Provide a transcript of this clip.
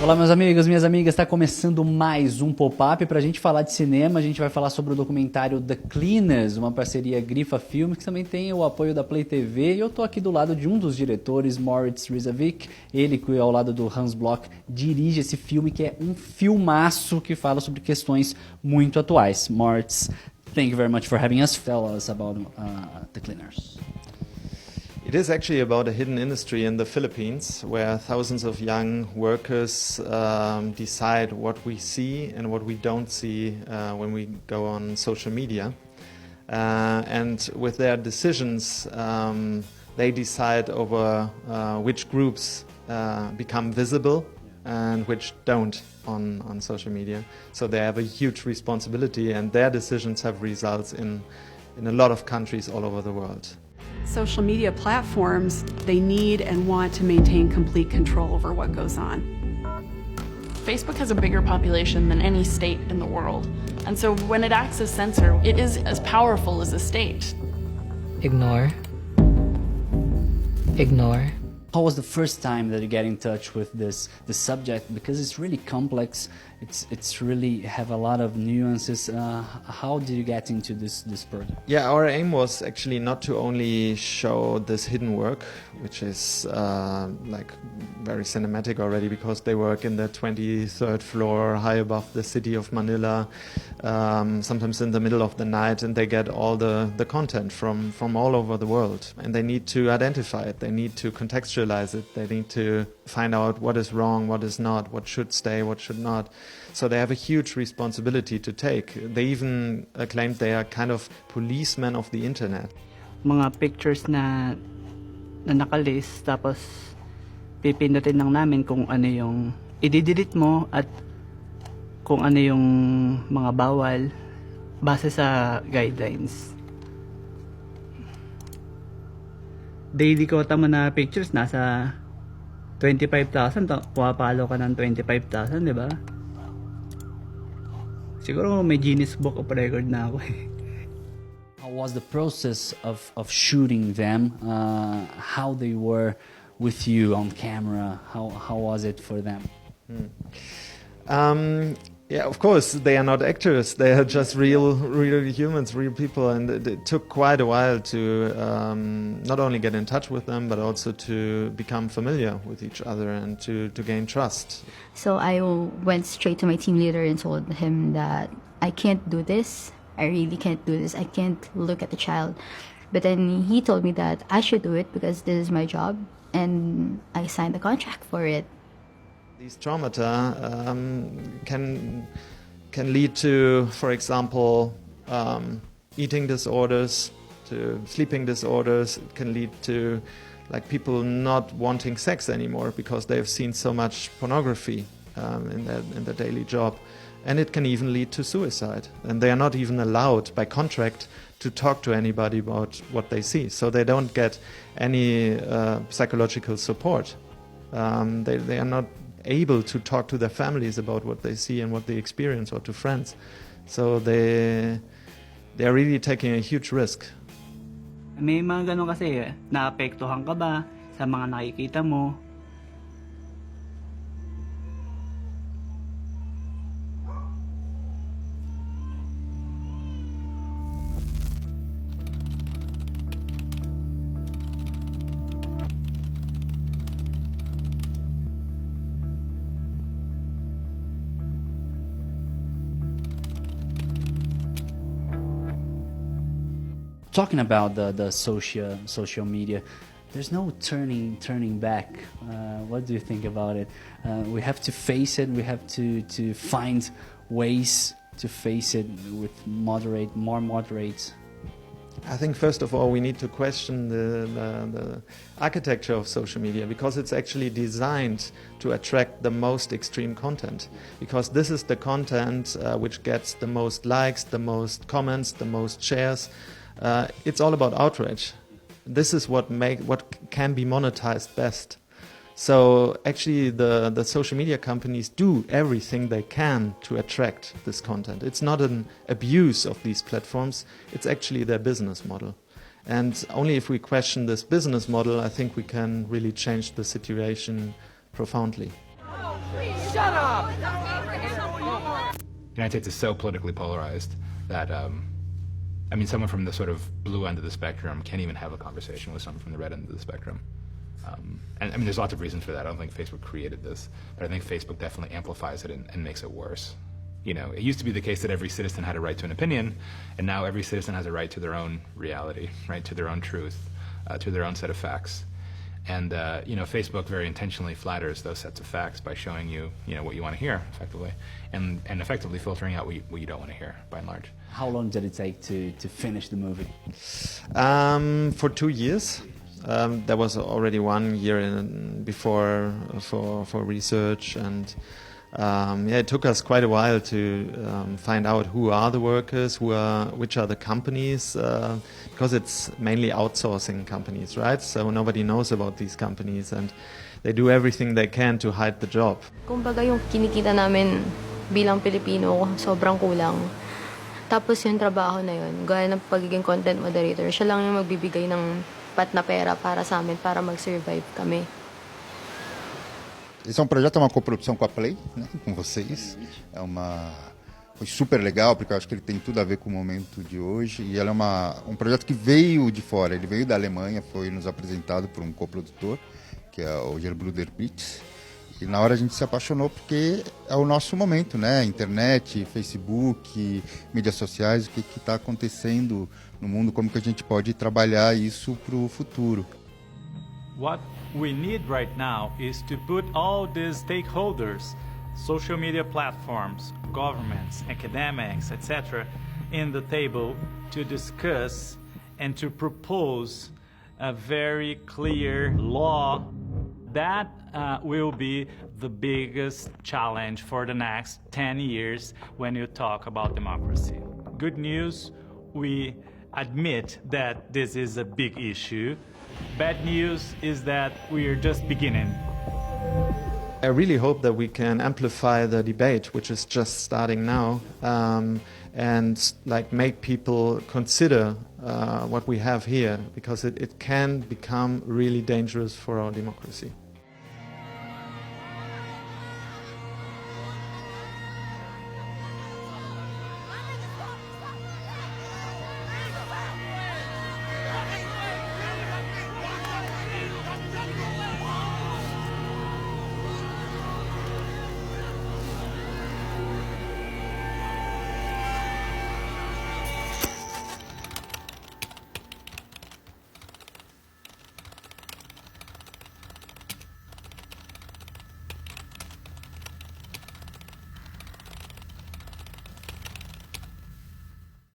Olá, meus amigos, minhas amigas, está começando mais um pop-up. Para a gente falar de cinema, a gente vai falar sobre o documentário The Cleaners, uma parceria Grifa Filmes, que também tem o apoio da PlayTV. E eu estou aqui do lado de um dos diretores, Moritz Rizavik, ele que ao lado do Hans Block dirige esse filme, que é um filmaço que fala sobre questões muito atuais. Moritz, thank you very much for having us. Tell us about The Cleaners. It is actually about a hidden industry in the Philippines where thousands of young workers decide what we see and what we don't see when we go on social media. And with their decisions, they decide over which groups become visible and which don't on social media. So they have a huge responsibility, and their decisions have results in a lot of countries all over the world. Social media platforms, they need and want to maintain complete control over what goes on. Facebook has a bigger population than any state in the world. And so when it acts as censor, it is as powerful as a state. Ignore. Ignore. How was the first time that you get in touch with this subject? Because it's really complex. It's really have a lot of nuances. How did you get into this project? Yeah, our aim was actually not to only show this hidden work, which is like very cinematic already, because they work in the 23rd floor, high above the city of Manila, sometimes in the middle of the night, and they get all the content from all over the world. And they need to identify it, they need to contextualize it, they need to find out what is wrong, what is not, what should stay, what should not. So they have a huge responsibility to take. They even claimed they are kind of policemen of the internet. Mga pictures na nakalist, tapos pipindutin lang namin kung ano yung i-delete mo at kung ano yung mga bawal base sa guidelines. Daily quota mo na pictures nasa 25,000, pumapalo ka ng 25,000, di ba? Siguro may Guinness Book of Record na ako eh. How was the process of shooting them? How they were with you on camera? How was it for them? Yeah, of course, they are not actors. They are just real humans, real people, and it took quite a while to not only get in touch with them, but also to become familiar with each other and to gain trust. So I went straight to my team leader and told him that I can't do this. I really can't do this. I can't look at the child. But then he told me that I should do it because this is my job, and I signed the contract for it. These traumata can lead to, for example, eating disorders, to sleeping disorders. It can lead to like people not wanting sex anymore because they've seen so much pornography in their daily job. And it can even lead to suicide. And they are not even allowed by contract to talk to anybody about what they see. So they don't get any psychological support. They are not able to talk to their families about what they see and what they experience, or to friends. So they are really taking a huge risk. May mga ganun kasi, naapektuhan ka ba sa mga nakikita mo? Talking about the social media, there's no turning back. What do you think about it? We have to face it. We have to find ways to face it with more moderate. I think first of all we need to question the architecture of social media, because it's actually designed to attract the most extreme content, because this is the content which gets the most likes, the most comments, the most shares. It's all about outrage. This is what can be monetized best. So actually the social media companies do everything they can to attract this content. It's not an abuse of these platforms, it's actually their business model. And only if we question this business model, I think we can really change the situation profoundly. The United States is so politically polarized that, someone from the sort of blue end of the spectrum can't even have a conversation with someone from the red end of the spectrum. There's lots of reasons for that. I don't think Facebook created this, but I think Facebook definitely amplifies it and makes it worse. It used to be the case that every citizen had a right to an opinion, and now every citizen has a right to their own reality, right, to their own truth, to their own set of facts. And, Facebook very intentionally flatters those sets of facts by showing you, what you want to hear, effectively, and effectively filtering out what you don't want to hear, by and large. How long did it take to finish the movie? For 2 years. There was already 1 year before for research, and it took us quite a while to find out who are the workers, which are the companies, because it's mainly outsourcing companies, right? So nobody knows about these companies, and they do everything they can to hide the job. Kumbaga yung kinikita namin bilang Pilipino sobrang kulang. Tapos yung trabaho na yun, gaya ng pagiging content moderator, siya lang yung magbibigay ng pat na pera para sa amin, para mag-survive kami. Esse é um projeto, é uma coprodução com a Play, né, com vocês. Foi super legal, porque eu acho que ele tem tudo a ver com o momento de hoje. E ela é um projeto que veio de fora, ele veio da Alemanha, foi nos apresentado por um coprodutor, que é o Gerbruder Pitts. E na hora a gente se apaixonou porque é o nosso momento, né? Internet, Facebook, mídias sociais, o que está acontecendo no mundo, como que a gente pode trabalhar isso para o futuro. What we need right now is to put all these stakeholders, social media platforms, governments, academics, etc., in the table to discuss and to propose a very clear law that will be the biggest challenge for the next 10 years when you talk about democracy. Good news, we admit that this is a big issue. Bad news is that we are just beginning. I really hope that we can amplify the debate, which is just starting now, and make people consider what we have here, because it can become really dangerous for our democracy.